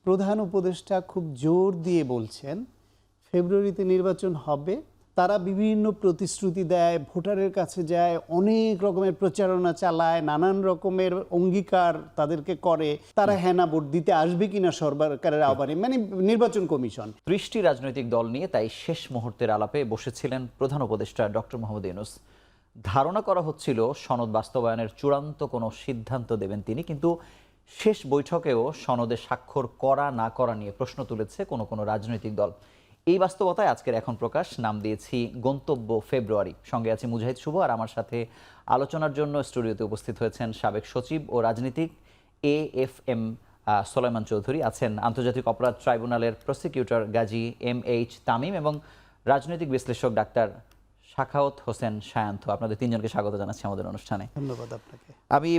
প্রধান উপদেষ্টা খুব জোর দিয়ে বলছেন ফেব্রুয়ারিতে নির্বাচন হবে। তারা বিভিন্ন প্রতিশ্রুতি দেয়, ভোটারের কাছে যায়, অনেক রকমের প্রচারণা চালায়, নানান রকমের অঙ্গীকার তাদেরকে করে। তারা হ্যাঁ ভোট দিতে আসবে কিনা সরকারের আহ্বানে, মানে নির্বাচন কমিশন। ৩০টি রাজনৈতিক দল নিয়ে তাই শেষ মুহূর্তের আলাপে বসেছিলেন প্রধান উপদেষ্টা ডক্টর মোহাম্মদ ইউনূস। ধারণা করা হচ্ছিল সনদ বাস্তবায়নের চূড়ান্ত কোনো সিদ্ধান্ত দেবেন তিনি, কিন্তু শেষ বৈঠকেও সনদে স্বাক্ষর করা না করা নিয়ে প্রশ্ন তুলেছে কোনো কোনো রাজনৈতিক দল। এই বাস্তবতায় আজকের এখন প্রকাশ নাম দিয়েছি গন্তব্য ফেব্রুয়ারি। সঙ্গে আছে মুজাহিদ শুভ, আর আমার সাথে আলোচনার জন্য স্টুডিওতে উপস্থিত হয়েছেন সাবেক সচিব ও রাজনীতিক AFM সোলাইমান চৌধুরী, আছেন আন্তর্জাতিক অপরাধ ট্রাইব্যুনালের প্রসিকিউটর গাজী MH তামিম এবং রাজনৈতিক বিশ্লেষক ডাক্তার সাখাওয়াত হোসেন সায়ান্ত। আপনাদের তিনজনকে স্বাগত জানাচ্ছি আমাদের অনুষ্ঠানে। ধন্যবাদ আপনাকে। আমি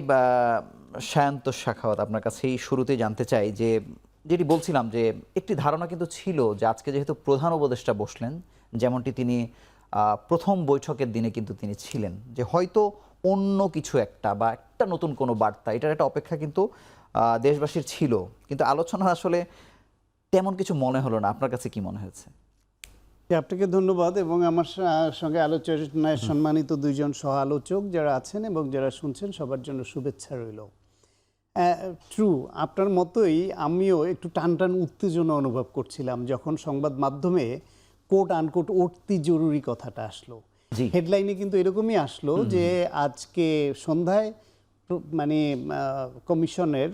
সায়ান্ত সাখাওয়াত, আপনার কাছেই শুরুতেই জানতে চাই যে যেটি বলছিলাম যে একটি ধারণা কিন্তু ছিল যে আজকে যেহেতু প্রধান উপদেষ্টা বসলেন, যেমনটি তিনি প্রথম বৈঠকের দিনে কিন্তু তিনি ছিলেন, যে হয়তো অন্য কিছু একটা বা একটা নতুন কোনো বার্তা, এটার একটা অপেক্ষা কিন্তু দেশবাসীর ছিল, কিন্তু আলোচনা আসলে তেমন কিছু মনে হলো না। আপনার কাছে কি মনে হয়েছে? আপনাকে ধন্যবাদ এবং আমার সঙ্গে আলোচনায় সম্মানিত দুইজন সহ আলোচক যারা আছেন এবং যারা শুনছেন সবার জন্য শুভেচ্ছা রইল। ট্রু, আপনার মতোই আমিও একটু টান উত্তেজনা অনুভব করছিলাম যখন সংবাদ মাধ্যমে কোট আনকোট অতি জরুরি কথাটা আসলো। হেডলাইনে কিন্তু এরকমই আসলো যে আজকে সন্ধ্যায় মানে কমিশনের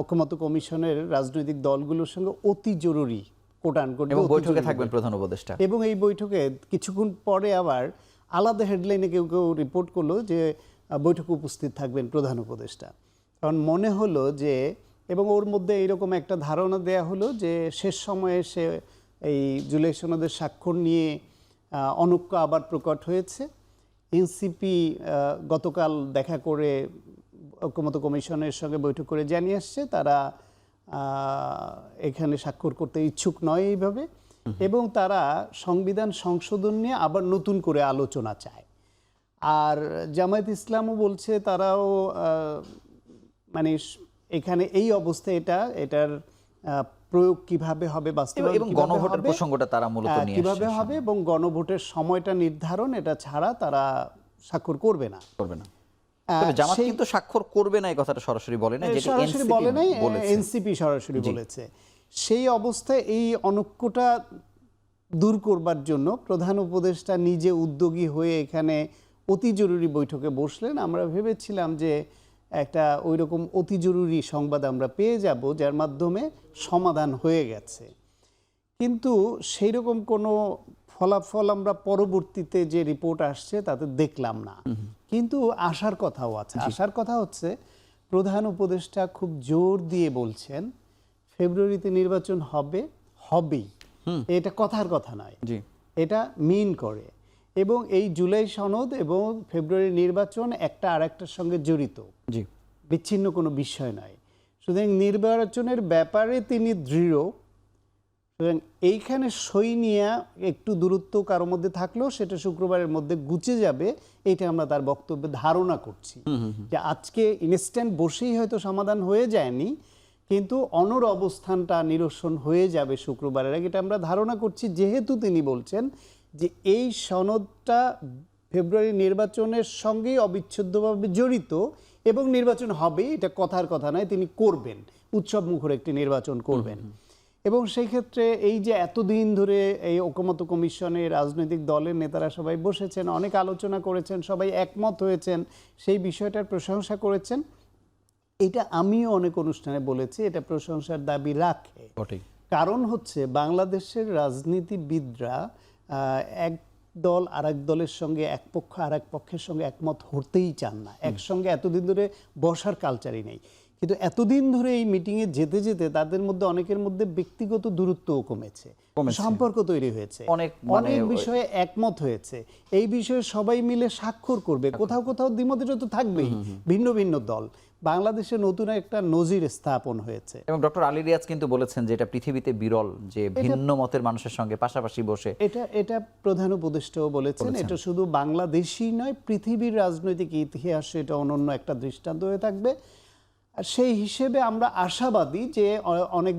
ঐকমত্য কমিশনের রাজনৈতিক দলগুলোর সঙ্গে অতি জরুরি কোট আনকোট বৈঠকে থাকবেন প্রধান উপদেষ্টা, এবং এই বৈঠকে কিছুক্ষণ পরে আবার আলাদা হেডলাইনে কেউ রিপোর্ট করলো যে বৈঠকে উপস্থিত থাকবেন প্রধান উপদেষ্টা। কারণ মনে হলো যে, এবং ওর মধ্যে এইরকম একটা ধারণা দেয়া হলো যে শেষ সময়ে সে এই জুলাই সনদের স্বাক্ষর নিয়ে অনৈক্য আবার প্রকট হয়েছে। এনসিপি গতকাল দেখা করে ঐকমত্য কমিশনের সঙ্গে বৈঠক করে জানিয়ে আসছে তারা এখানে স্বাক্ষর করতে ইচ্ছুক নয় এইভাবে, এবং তারা সংবিধান সংশোধন নিয়ে আবার নতুন করে আলোচনা চায়। আর জামায়াত ইসলামও বলছে তারাও মানে এখানে এই অবস্থায় এটার প্রয়োগ কিভাবে হবে, বাস্তবায়ন এবং গণভোটের প্রসঙ্গটা তারা মূলত নিয়ে কিভাবে হবে এবং গণভোটের সময়টা নির্ধারণ, এটা ছাড়া তারা স্বাক্ষর করবে না। তবে জামাত কিন্তু স্বাক্ষর করবে না এই কথাটা সরাসরি বলে না, যেটা সরাসরি বলে নাই, এনসিপি সরাসরি বলেছে। সেই অবস্থায় এই অনৈক্যটা দূর করবার জন্য প্রধান উপদেষ্টা নিজে উদ্যোগী হয়ে এখানে অতি জরুরি বৈঠকে বসলেন। আমরা ভেবেছিলাম যে একটা ওই রকম অতি জরুরি সংবাদ আমরা পেয়ে যাব যার মাধ্যমে সমাধান হয়ে গেছে, কিন্তু সেই রকম কোনো ফলাফল আমরা পরবর্তীতে যে রিপোর্ট আসছে তাতে দেখলাম না। কিন্তু আসার কথাও আছে। আসার কথা হচ্ছে প্রধান উপদেষ্টা খুব জোর দিয়ে বলছেন ফেব্রুয়ারিতে নির্বাচন হবেই। এটা কথার কথা নয়, এটা মিন করে। এবং এই জুলাই সনদ এবং ফেব্রুয়ারি নির্বাচন একটা আর একটার সঙ্গে জড়িত, বিচ্ছিন্ন কোনো বিষয় নয়। সুতরাং নির্বাচনের ব্যাপারে তিনি দৃঢ়। সুতরাং এইখানে সই নিয়ে একটু দূরত্ব কারোর মধ্যে থাকলেও সেটা শুক্রবারের মধ্যে গুছে যাবে, এটা আমরা তার বক্তব্যে ধারণা করছি। যে আজকে ইনস্ট্যান্ট বসেই হয়তো সমাধান হয়ে যায়নি, কিন্তু অনর অবস্থানটা নিরসন হয়ে যাবে শুক্রবারের আগে, এটা আমরা ধারণা করছি। যেহেতু তিনি বলছেন যে এই সনদটা ফেব্রুয়ারি নির্বাচনের সঙ্গেই অবিচ্ছেদ্যভাবে জড়িত এবং নির্বাচন হবে, এটা কথার কথা নয়, তিনি করবেন, উৎসব মুখর একটি নির্বাচন করবেন। এবং সেই ক্ষেত্রে এই যে এতদিন ধরে এই ঐকমত্য কমিশনে রাজনৈতিক দলের নেতারা সবাই বসেছেন, অনেক আলোচনা করেছেন, সবাই একমত হয়েছেন, সেই বিষয়টার প্রশংসা করেছেন। এটা আমিও অনেক অনুষ্ঠানে বলেছি, এটা প্রশংসার দাবি রাখে। কারণ হচ্ছে বাংলাদেশের রাজনীতিবিদরা এক দল আর এক দলের সঙ্গে, এক পক্ষ আর এক পক্ষের সঙ্গে একমত হতেই চান না। একসঙ্গে এতদিন ধরে বসার কালচারই নেই, কিন্তু এতদিন ধরে এই মিটিংয়ে যেতে যেতে তাদের মধ্যে অনেকের মধ্যে ব্যক্তিগত দূরত্বও কমেছে, সম্পর্ক তৈরি হয়েছে, অনেক বিষয়ে একমত হয়েছে। এই বিষয়ে সবাই মিলে স্বাক্ষর করবে, কোথাও কোথাও দ্বিমতটা তো থাকবেই, ভিন্ন ভিন্ন দল। বাংলাদেশে নতুন একটা নজির স্থাপন হয়েছে। এবং ডক্টর আলী রিয়াজ কিন্তু বলেছেন যে এটা পৃথিবীতে বিরল, যে ভিন্ন মতের মানুষের সঙ্গে পাশাপাশি বসে। এটা প্রধান উপদেষ্টাও বলেছেন। এটা শুধু বাংলাদেশই নয়, পৃথিবীর রাজনৈতিক ইতিহাসে এটা অনন্য একটা দৃষ্টান্ত হয়ে থাকবে। আর সেই হিসেবে আমরা আশাবাদী যে অনেক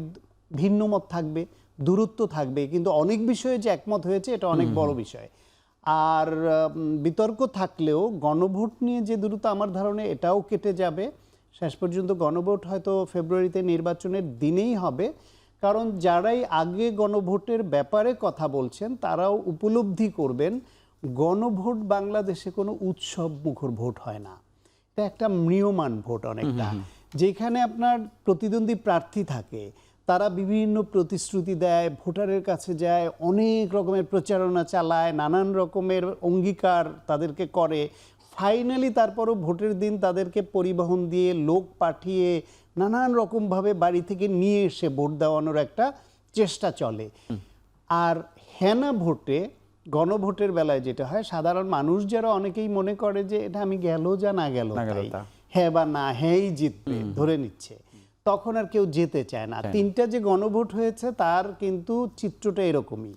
ভিন্নমত থাকবে, দূরত্ব থাকবে, কিন্তু অনেক বিষয়ে যে একমত হয়েছে এটা অনেক বড় বিষয়। আর বিতর্ক থাকলেও গণভোট নিয়ে যে দূরত্ব আমার ধারণা এটাও কেটে যাবে। শেষ পর্যন্ত গণভোট হয়তো ফেব্রুয়ারিতে নির্বাচনের দিনেই হবে, কারণ যারাই আগে গণভোটের ব্যাপারে কথা বলছেন তারাও উপলব্ধি করবেন গণভোট বাংলাদেশে কোনো উৎসব মুখর ভোট হয় না। এটা একটা ম্রিয়মাণ ভোট অনেকটা, যেখানে আপনার প্রতিদ্বন্দ্বী প্রার্থী থাকে, তারা বিভিন্ন প্রতিশ্রুতি দেয়, ভোটারের কাছে যায়, অনেক রকমের প্রচারণা চালায়, নানান রকমের অঙ্গীকার তাদেরকে করে, ফাইনালি তারপরও ভোটের দিন তাদেরকে পরিবহন দিয়ে, লোক পাঠিয়ে, নানান রকমভাবে বাড়ি থেকে নিয়ে এসে ভোট দেওয়ানোর একটা চেষ্টা চলে। আর হেনা ভোটে, গণভোটের বেলায় যেটা হয়, সাধারণ মানুষ যারা অনেকেই মনে করে যে এটা আমি গেল যা না গেল তাই, হ্যাঁ বা না হ্যাঁই জিতবে ধরে নিচ্ছে, তখন আর কেউ যেতে চায় না। তিনটা যে গণভোট হয়েছে তার কিন্তু চিত্রটা এরকমই।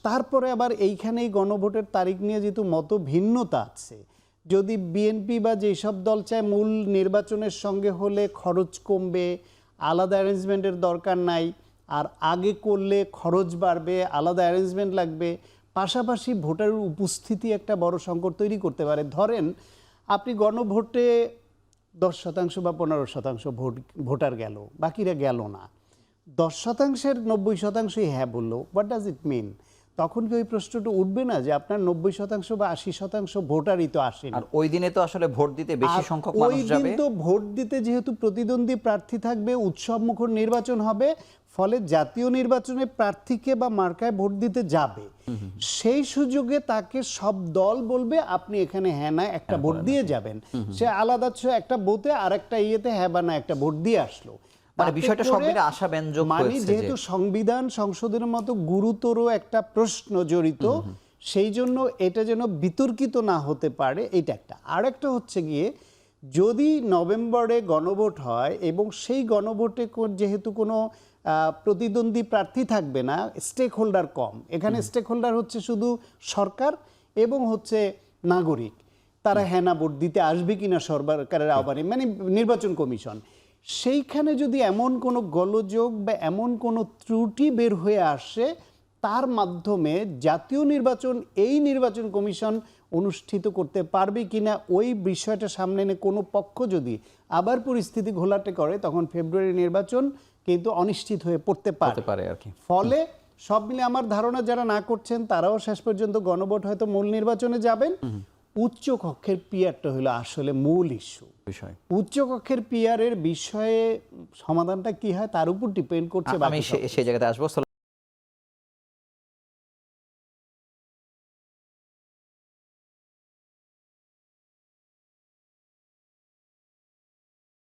তারপরে আবার এইখানেই গণভোটের তারিখ নিয়ে যেহেতু মত ভিন্নতা আছে, যদি বিএনপি বা যেসব দল চায় মূল নির্বাচনের সঙ্গে হলে খরচ কমবে, আলাদা অ্যারেঞ্জমেন্টের দরকার নাই, আর আগে করলে খরচ বাড়বে, আলাদা অ্যারেঞ্জমেন্ট লাগবে, পাশাপাশি ভোটারের উপস্থিতি একটা বড় সংকট তৈরি করতে পারে। ধরেন আপনি গণভোটে 10% বা 15% ভোটার গেল, বাকিরা গেল না, 10%-এর 90%ই হ্যাঁ বললো, হোয়াট ডাজ ইট মিন? তখন কি ওই প্রশ্নটা উঠবে না যে আপনার 90% বা 80% ভোটারই তো আসেনি? আর ওই দিনে তো আসলে ভোট দিতে বেশি সংখ্যক ওই মানুষ দিন যাবে। তো ভোট দিতে যেহেতু প্রতিদ্বন্দ্বী প্রার্থী থাকবে, উৎসবমুখর নির্বাচন হবে, ফলে জাতীয় নির্বাচনে প্রার্থীকে বা মার্কায় ভোট দিতে যাবে, সেই সুযোগে তাকে সব দল বলবে আপনি এখানে হ্যাঁ না একটা ভোট দিয়ে যাবেন। সে আলাদা একটা বুথে আর একটা ইয়েতে হ্যাঁ বা না একটা ভোট দিয়ে আসলো। মানে বিষয়টা সব মিলে আশাব্যঞ্জক মানে হয়েছে যেহেতু যে সংবিধান সংশোধনের মতো গুরুতর একটা প্রশ্ন জড়িত, সেই জন্য এটা যেন বিতর্কিত না হতে পারে, এটা একটা। আর একটা হচ্ছে গিয়ে, যদি নভেম্বরে গণভোট হয় এবং সেই গণভোটে যেহেতু কোনো প্রতিদ্বন্দ্বী প্রার্থী থাকবে না, স্টেক হোল্ডার কম, এখানে স্টেক হোল্ডার হচ্ছে শুধু সরকার এবং হচ্ছে নাগরিক, তারা হ্যাঁ না ভোট দিতে আসবে কিনা সরকারের আহ্বানে, মানে নির্বাচন কমিশন, সেইখানে যদি এমন কোনো গোলযোগ বা এমন কোনো ত্রুটি বের হয়ে আসে, তার মাধ্যমে জাতীয় নির্বাচন, এই নির্বাচন কমিশন অনুষ্ঠিত করতে পারবে কিনা, ওই বিষয়টা সামনে এনে কোনো পক্ষ যদি আবার পরিস্থিতি ঘোলাটে করে, তখন ফেব্রুয়ারি নির্বাচন কিন্তু অনিশ্চিত হয়ে পড়তে পারে আর কি। ফলে সব মিলে আমার ধারণা যারা না করছেন তারাও শেষ পর্যন্ত গণভোট হয়তো মূল নির্বাচনে যাবেন। উচ্চ কক্ষের পিয়ারটা হলো আসলে মূল ইস্যু বিষয়। উচ্চ কক্ষের পিয়ারের বিষয়ে সমাধানটা কি হয় তার উপর ডিপেন্ড করছে। আমি সেই জায়গাতে আসবো।